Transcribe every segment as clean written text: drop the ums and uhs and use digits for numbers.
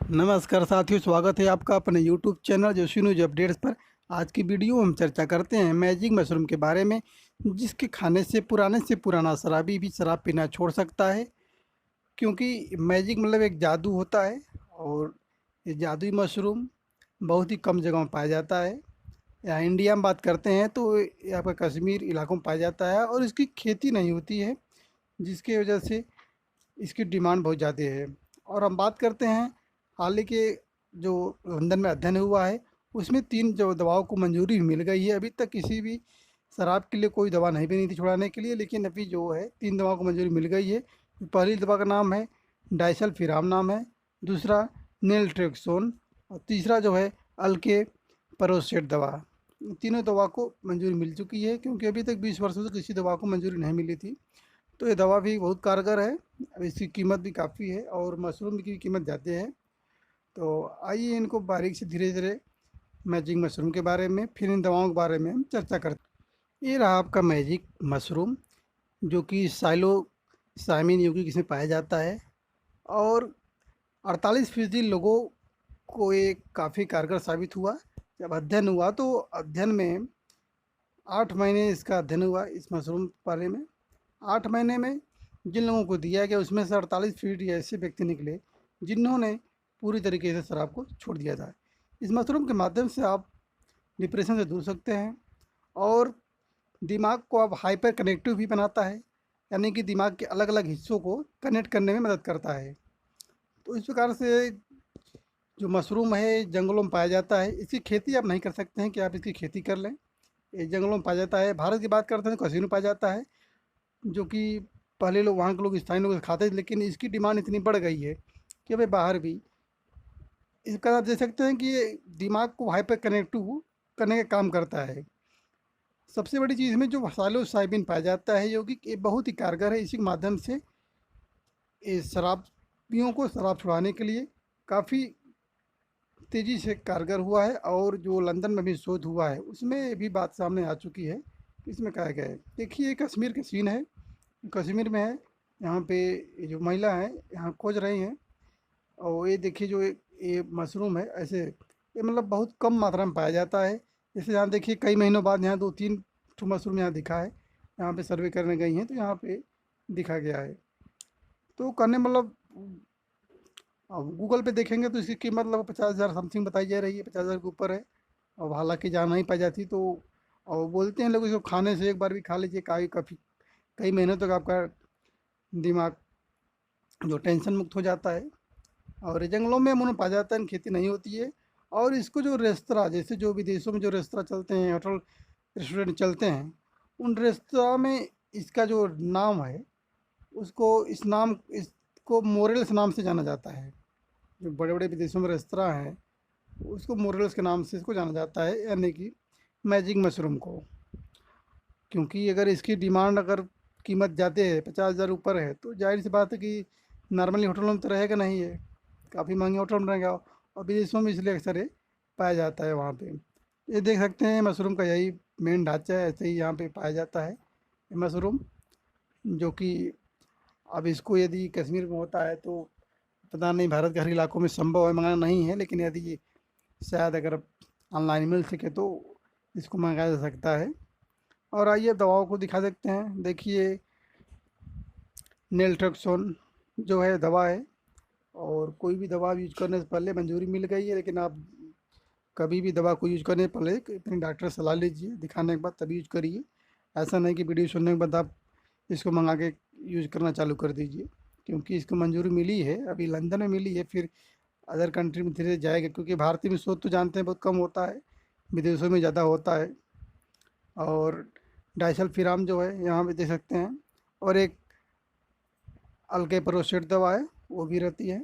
नमस्कार साथियों, स्वागत है आपका अपने YouTube channel Joshi news updates पर। आज की वीडियो में हम चर्चा करते हैं मैजिक मशरूम के बारे में, जिसके खाने से पुराना शराबी भी शराब पीना छोड़ सकता है। क्योंकि मैजिक मतलब एक जादू होता है, और ये जादुई मशरूम बहुत ही कम जगहों में पाया जाता है। यहाँ इंडिया में बात करते हैं तो ये आपका कश्मीर इलाकों में पाया जाता है, और इसकी खेती नहीं होती है, जिसकी वजह से इसकी डिमांड बहुत ज़्यादा है। और हम बात करते हैं हाल ही के जो लंदन में अध्ययन हुआ है, उसमें 3 जो दवाओं को मंजूरी मिल गई है। अभी तक किसी भी शराब के लिए कोई दवा नहीं बनी थी छुड़ाने के लिए, लेकिन अभी जो है 3 दवाओं को मंजूरी मिल गई है। पहली दवा का नाम है डाइसल्फिराम नाम है, दूसरा नेल्ट्रेक्सोन, और तीसरा जो है अल्के परोसेट दवा। तीनों दवा को मंजूरी मिल चुकी है, क्योंकि अभी तक 20 वर्षों से किसी दवा को मंजूरी नहीं मिली थी। तो ये दवा भी बहुत कारगर है। अब इसकी कीमत भी काफ़ी है, और मशरूम की कीमत ज़्यादा है। तो आइए इनको बारीक से धीरे धीरे मैजिक मशरूम के बारे में, फिर इन दवाओं के बारे में हम चर्चा करते हैं। ये रहा आपका मैजिक मशरूम, जो कि साइलोसाइमिन यौगिक इसमें पाया जाता है, और 48% लोगों को ये काफ़ी कारगर साबित हुआ। जब अध्ययन हुआ तो अध्ययन में 8 महीने इसका अध्ययन हुआ इस मशरूम के बारे में। 8 महीने में जिन लोगों को दिया गया, उसमें से 48% ऐसे व्यक्ति निकले जिन्होंने पूरी तरीके से शराब को छोड़ दिया था। इस मशरूम के माध्यम से आप डिप्रेशन से दूर सकते हैं, और दिमाग को आप हाइपर कनेक्टिव भी बनाता है, यानी कि दिमाग के अलग अलग हिस्सों को कनेक्ट करने में मदद करता है। तो इस प्रकार से जो मशरूम है जंगलों में पाया जाता है। इसकी खेती आप नहीं कर सकते हैं कि आप इसकी खेती कर लें। ये जंगलों में पाया जाता है। भारत की बात करते हैं तो कश्मीर में पाया जाता है, जो कि पहले लोग, वहाँ के लोग, स्थानीय लोग खाते थे, लेकिन इसकी डिमांड इतनी बढ़ गई है कि भाई बाहर भी इसका आप देख सकते हैं कि ये दिमाग को हाइपर कनेक्टिव करने का काम करता है। सबसे बड़ी चीज़ में जो साइलोसाइबिन पाया जाता है, जो कि ये बहुत ही कारगर है। इसी के माध्यम से ये शराबियों को शराब छुड़ाने के लिए काफ़ी तेज़ी से कारगर हुआ है। और जो लंदन में भी शोध हुआ है, उसमें भी बात सामने आ चुकी है। इसमें कहा गया है, देखिए कश्मीर के सीन है, कश्मीर में है। यहाँ पे ये जो महिला है यहाँ खोज रही हैं, और ये देखिए जो ये मशरूम है, ऐसे ये मतलब बहुत कम मात्रा में पाया जाता है। जैसे यहाँ देखिए कई महीनों बाद यहाँ 2-3 ठो मशरूम यहाँ दिखा है। यहाँ पे सर्वे करने गई हैं तो यहाँ पे दिखा गया है। तो करने मतलब अब गूगल पे देखेंगे तो इसकी कीमत लगभग 50,000 समथिंग बताई जा रही है, 50,000 के ऊपर है। अब हालांकि जहाँ नहीं पाई जाती तो, और बोलते हैं लोग इसको खाने से एक बार भी खा लीजिए, काफ़ी कई महीनों तक आपका दिमाग जो टेंशन मुक्त हो जाता है। और ये जंगलों में अमूमन पाया जाता है, खेती नहीं होती है। और इसको जो रेस्तरा, जैसे जो विदेशों में जो रेस्तरा चलते हैं, होटल रेस्टोरेंट चलते हैं, उन रेस्तरा में इसका जो नाम है, उसको इसको मोरेल्स नाम से जाना जाता है। जो बड़े बड़े विदेशों में रेस्तरा हैं, उसको मोरेल्स के नाम से इसको जाना जाता है, यानी कि मैजिक मशरूम को। क्योंकि अगर इसकी डिमांड, अगर कीमत ज़्यादा है, 50,000 ऊपर है, तो जाहिर सी बात है कि नॉर्मली होटलों में तो रहेगा नहीं है, काफ़ी महंगे होटल में रहेगा। और विदेशों में इसलिए अक्सर ये पाया जाता है वहाँ पे। ये देख सकते हैं मशरूम का यही मेन ढांचा है, ऐसे ही यहाँ पे पाया जाता है ये मशरूम। जो कि अब इसको यदि कश्मीर में होता है तो पता नहीं भारत के हर इलाकों में संभव है, मंगाना नहीं है, लेकिन यदि ये शायद अगर ऑनलाइन मिल सके तो इसको मंगाया जा सकता है। और आइए दवाओं को दिखा सकते हैं। देखिए नेल्ट्रेक्सोन जो है दवा है, और कोई भी दवा यूज करने से पहले मंजूरी मिल गई है, लेकिन आप कभी भी दवा को यूज करने से पहले अपने डॉक्टर से सलाह लीजिए, दिखाने के बाद तभी यूज करिए। ऐसा नहीं कि वीडियो सुनने के बाद आप इसको मंगा के यूज करना चालू कर दीजिए, क्योंकि इसको मंजूरी मिली है, अभी लंदन में मिली है, फिर अदर कंट्री में धीरे जाएगा। क्योंकि भारतीय में शोध तो जानते हैं बहुत कम होता है, विदेशों में ज़्यादा होता है। और डाइसल्फिराम जो है यहाँ पे देख सकते हैं, और एक अल्केप्रोसेट दवा है, वो भी रहती है।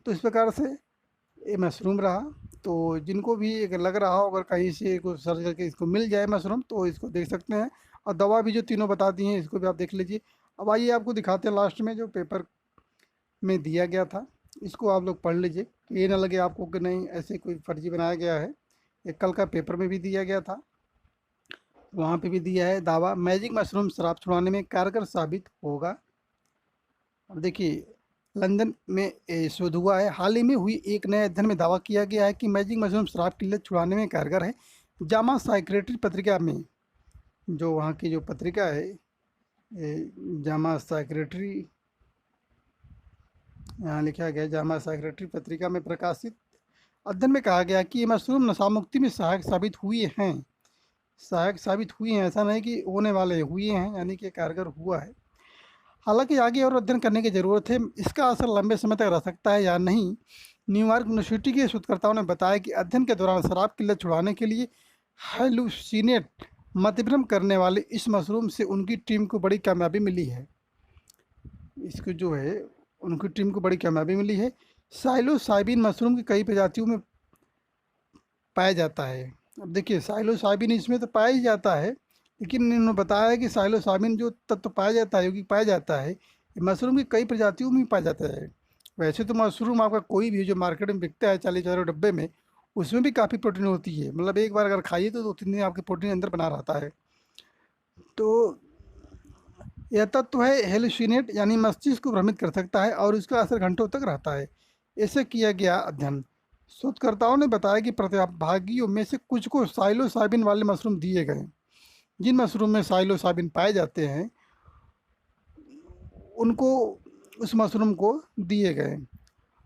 तो इस प्रकार से ये मशरूम रहा। तो जिनको भी अगर लग रहा हो, अगर कहीं से कुछ सर्च करके इसको मिल जाए मशरूम, तो इसको देख सकते हैं। और दवा भी जो तीनों बता दी हैं, इसको भी आप देख लीजिए। अब आइए आपको दिखाते हैं लास्ट में जो पेपर में दिया गया था, इसको आप लोग पढ़ लीजिए, कि ये ना लगे आपको कि नहीं ऐसे कोई फर्जी बनाया गया है। ये कल का पेपर में भी दिया गया था, वहाँ पे भी दिया है दावा, मैजिक मशरूम शराब छुड़ाने में कारगर साबित होगा। अब देखिए लंदन में शोध हुआ है। हाल ही में हुई एक नए अध्ययन में दावा किया गया है कि मैजिक मशरूम शराब की लत छुड़ाने में कारगर है। जामा साइक्रेटरी पत्रिका में, जो वहाँ की जो पत्रिका है, जामा साइक्रेटरी, यहाँ लिखा गया जामा साइक्रेटरी पत्रिका में प्रकाशित अध्ययन में कहा गया कि ये मशरूम नशा मुक्ति में सहायक साबित हुए हैं। ऐसा नहीं कि होने वाले हुए हैं, यानी कि कारगर हुआ है। हालांकि आगे और अध्ययन करने की ज़रूरत है। इसका असर लंबे समय तक रह सकता है या नहीं। न्यूयॉर्क यूनिवर्सिटी के शोधकर्ताओं ने बताया कि अध्ययन के दौरान शराब की लत छुड़ाने के लिए हैलुसिनेट मतिभ्रम करने वाले इस मशरूम से उनकी टीम को बड़ी कामयाबी मिली है। इसको जो है उनकी टीम को बड़ी कामयाबी मिली है। साइलोसाइबिन मशरूम की कई प्रजातियों में पाया जाता है। अब देखिए, साइलोसाइबिन इसमें तो पाया ही जाता है, लेकिन इन्होंने बताया है कि साइलोसाइबिन जो तत्व पाया जाता है, जो कि पाया जाता है, ये मशरूम की कई प्रजातियों में पाया जाता है। वैसे तो मशरूम आपका कोई भी जो मार्केट में बिकता है 40 डब्बे में, उसमें भी काफ़ी प्रोटीन होती है। मतलब एक बार अगर खाइए तो 2-3 दिन आपके प्रोटीन अंदर बना रहता है। तो यह तत्व है हेलुसिनेट, यानी मस्तिष्क को भ्रमित कर सकता है और इसका असर घंटों तक रहता है। ऐसे किया गया अध्ययन, शोधकर्ताओं ने बताया कि प्रतिभागियों में से कुछ को साइलोसाइबिन वाले मशरूम दिए गए। जिन मशरूम में साइलोसाइबिन पाए जाते हैं उनको उस मशरूम को दिए गए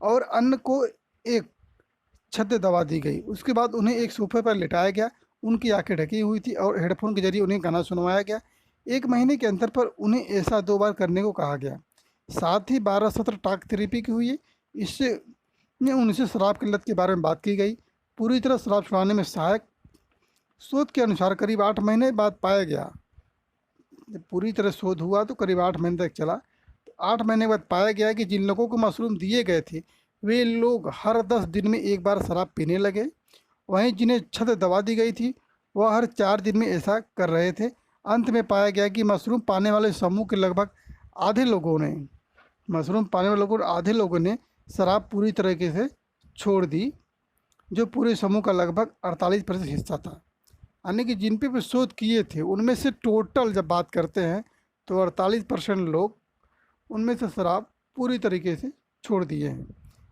और अन्य को एक छद्म दवा दी गई। उसके बाद उन्हें एक सोफे पर लिटाया गया। उनकी आंखें ढकी हुई थी और हेडफोन के जरिए उन्हें गाना सुनवाया गया। 1 महीने के अंतर पर उन्हें ऐसा 2 बार करने को कहा गया। साथ ही 12 सत्र टॉक थेरेपी की हुई। इससे उनसे शराब की लत के बारे में बात की गई। पूरी तरह शराब छुड़ाने में सहायक शोध के अनुसार करीब 8 महीने बाद पाया गया। जब पूरी तरह शोध हुआ तो करीब 8 महीने तक चला। तो 8 महीने बाद पाया गया कि जिन लोगों को मशरूम दिए गए थे वे लोग हर 10 दिन में एक बार शराब पीने लगे। वहीं जिन्हें छद्म दवा दी गई थी वह हर 4 दिन में ऐसा कर रहे थे। अंत में पाया गया कि मशरूम पाने वाले समूह के लगभग आधे लोगों ने शराब पूरी तरीके से छोड़ दी, जो पूरे समूह का लगभग 48% हिस्सा था। यानी कि जिन पे भी शोध किए थे उनमें से टोटल जब बात करते हैं तो 48% लोग उनमें से शराब पूरी तरीके से छोड़ दिए हैं।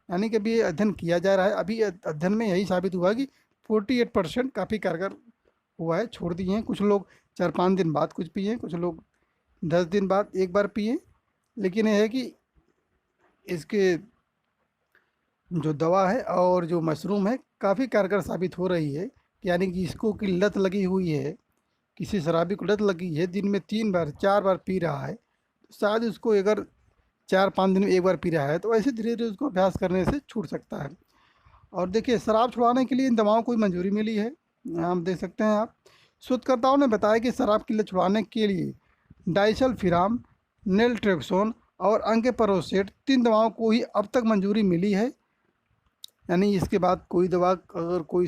यानी कि अभी ये अध्ययन किया जा रहा है। अभी अध्ययन में यही साबित हुआ कि 48% काफ़ी कारगर हुआ है, छोड़ दिए हैं। कुछ लोग 4-5 दिन बाद कुछ पिए, कुछ लोग 10 दिन बाद एक बार पिए। लेकिन यह है कि इसके जो दवा है और जो मशरूम है काफ़ी कारगर साबित हो रही है। यानी कि इसको की लत लगी हुई है, किसी शराबी को लत लगी है, दिन में 3 बार 4 बार पी रहा है, शायद उसको अगर 4-5 दिन में एक बार पी रहा है तो ऐसे धीरे धीरे उसको अभ्यास करने से छूट सकता है। और देखिए, शराब छुड़ाने के लिए इन दवाओं को मंजूरी मिली है। यहाँ हम देख सकते हैं आप। शोधकर्ताओं ने बताया कि शराब की लत छुड़ाने के लिए डाइसल्फिराम, नेल्ट्रेक्सोन और अंकेपरोसेट 3 दवाओं को ही अब तक मंजूरी मिली है। यानी इसके बाद कोई दवा अगर कोई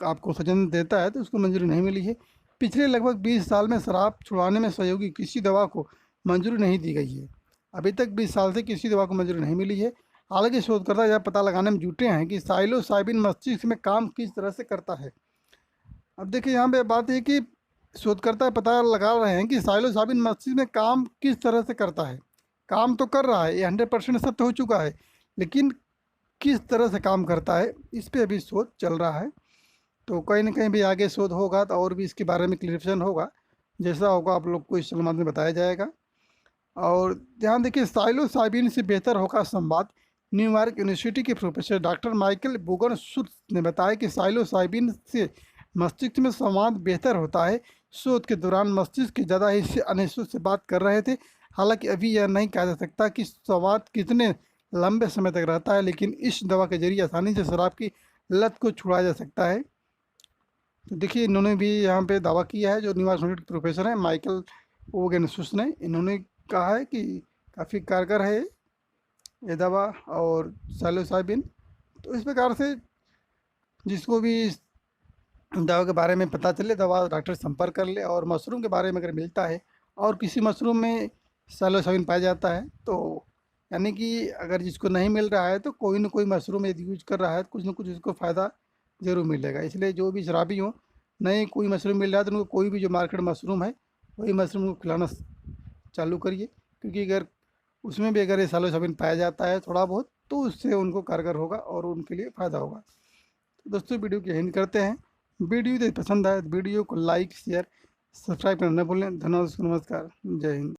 आपको सजन देता है तो उसको मंजूरी नहीं मिली है। पिछले लगभग 20 साल में शराब छुड़ाने में सहयोगी किसी दवा को मंजूरी नहीं दी गई है। अभी तक 20 साल से किसी दवा को मंजूरी नहीं मिली है। हालांकि शोधकर्ता यह पता लगाने में जुटे हैं कि साइलोसाइबिन मस्तिष्क में काम किस तरह से करता है। अब देखिए, यहाँ पे बात है कि शोधकर्ता पता लगा रहे हैं कि साइलोसाइबिन मस्तिष्क में काम किस तरह से करता है। काम तो कर रहा है, ये 100% सत्य हो चुका है, लेकिन किस तरह से काम करता है इस पे अभी शोध चल रहा है। तो कहीं ना कहीं भी आगे शोध होगा तो और भी इसके बारे में क्लियरेशन होगा। जैसा होगा आप लोग को इस माध्यम में बताया जाएगा। और ध्यान देखिए, साइलोसाइबिन से बेहतर होगा संवाद। न्यूयॉर्क यूनिवर्सिटी के प्रोफेसर डॉक्टर माइकल बोगनशुट्ज ने बताया कि साइलोसाइबिन से मस्तिष्क में संवाद बेहतर होता है। शोध के दौरान मस्तिष्क के ज़्यादा हिस्से अनिश्चित से बात कर रहे थे। हालांकि अभी यह नहीं कहा जा सकता कि संवाद कितने लंबे समय तक रहता है, लेकिन इस दवा के जरिए आसानी से शराब की लत को छुड़ाया जा सकता है। तो देखिए, इन्होंने भी यहाँ पे दावा किया है, जो न्यूयॉर्क यूनिवर्सिटी के प्रोफेसर हैं माइकल बोगनशुट्ज ने, इन्होंने कहा है कि काफ़ी कारगर है ये दवा और साइलोसाइबिन। तो इस प्रकार से जिसको भी इस दवा के बारे में पता चले, दवा डॉक्टर से संपर्क कर ले। और मशरूम के बारे में अगर मिलता है और किसी मशरूम में साइलोसाइबिन पाया जाता है तो यानी कि अगर जिसको नहीं मिल रहा है तो कोई ना कोई मशरूम यदि यूज कर रहा है तो कुछ ना कुछ उसको फ़ायदा ज़रूर मिलेगा। इसलिए जो भी शराबी हो, नहीं कोई मशरूम मिल रहा है तो उनको कोई भी जो मार्केट मशरूम है वही मशरूम को खिलाना चालू करिए। क्योंकि अगर उसमें भी अगर ये साइलोसाबिन पाया जाता है थोड़ा बहुत, तो उससे उनको कारगर होगा और उनके लिए फ़ायदा होगा। तो दोस्तों वीडियो की एंड करते हैं। वीडियो यदि पसंद आए तो वीडियो को लाइक शेयर सब्सक्राइब करना न भूलें। धन्यवाद, नमस्कार, जय हिंद।